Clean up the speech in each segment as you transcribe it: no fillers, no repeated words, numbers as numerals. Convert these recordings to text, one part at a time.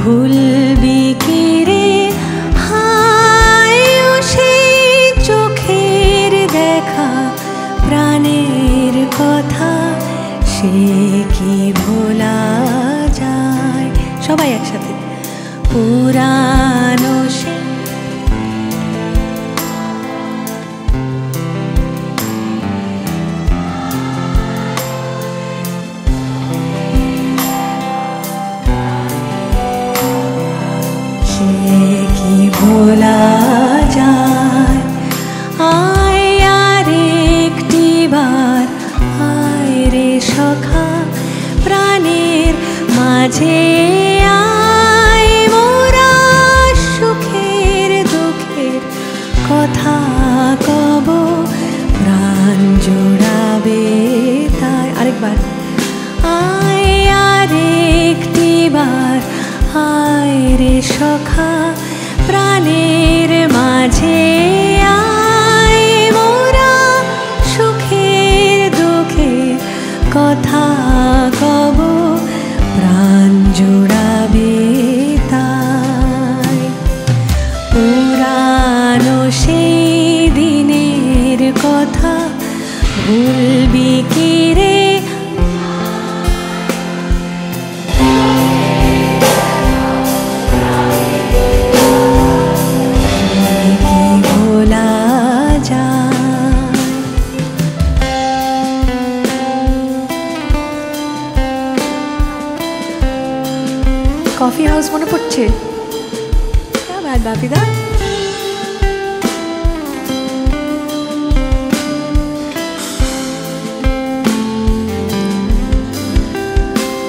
ভুলবি কি রে হায় সেই চোখের দেখা প্রাণের কথা সে কি ভোলা যায়। সবাই একসাথে পুরানো সে কি ভোলা যায়। আয় আর একটি বার আয় রে সখা প্রাণের মাঝে আয় মোরা সুখের দুঃখের কথা কব প্রাণ জোড়াবে তাই। আরেকবার আয় আর একটি বার আয় রে সখা প্রাণের মাঝে আয় মোরা সুখের দুঃখের কথা কব প্রাণ জোড়াবে তাই। পুরানো সেই দিনের কথা ভুলবি কি রে কফি হাউস মনে পড়ছে? বাপিদা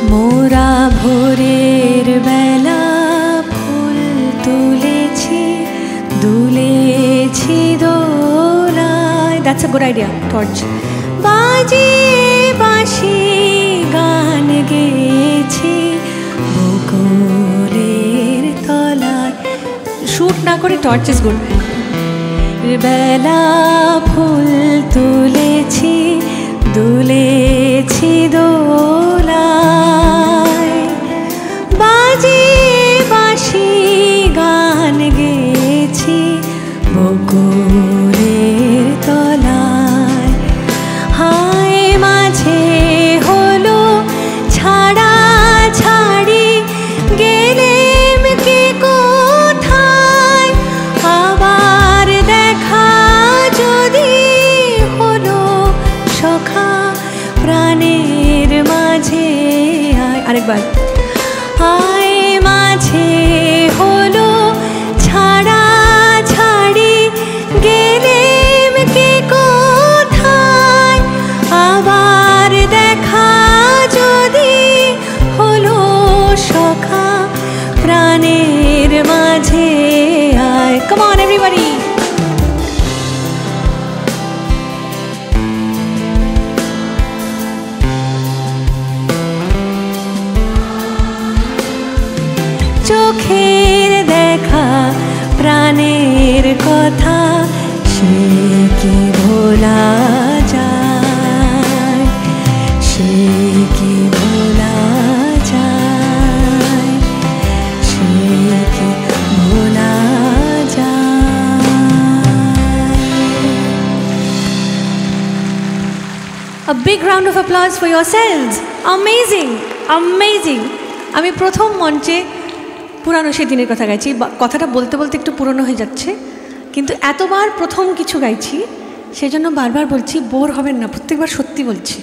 মোরা ভোরের বেলা ফুল তুলেছি দুলেছি দোলায়। That's a good idea. Torch বাজিয়ে বাঁশি গান গেয়েছি বকুলের তলায়। শুট না করে টর্চ ইজ গুড। বেলা ফুল তুলেছি দুলেছি দোলায় বাজিয়ে বাঁশি গান গেয়েছি বকুলের তলায়। হায় মাঝে হলো ছাড়া ছাড়ি গেলেম কে কোথায় আবার দেখা যদি হলো সখা প্রাণের মাঝে আয়। আরেকবার আয় মাঝে হলো ছাড়া ছাড়ি গেলেম কে কোথায় আবার দেখা যদি হলো সখা প্রাণের মাঝে আয়। Come on everybody. চোখের দেখা প্রাণের কথা সে কি ভোলা যায় সে কি ভোলা যায় সে কি ভোলা যায়। A big round of applause for yourselves. Amazing, amazing. আমি প্রথম মঞ্চে পুরানো সেই দিনের কথা গাইছি। কথাটা বলতে বলতে একটু পুরনো হয়ে যাচ্ছে, কিন্তু এতবার প্রথম কিছু গাইছি সেজন্য বারবার বলছি বোর হবেন না, প্রত্যেকবার সত্যি বলছি।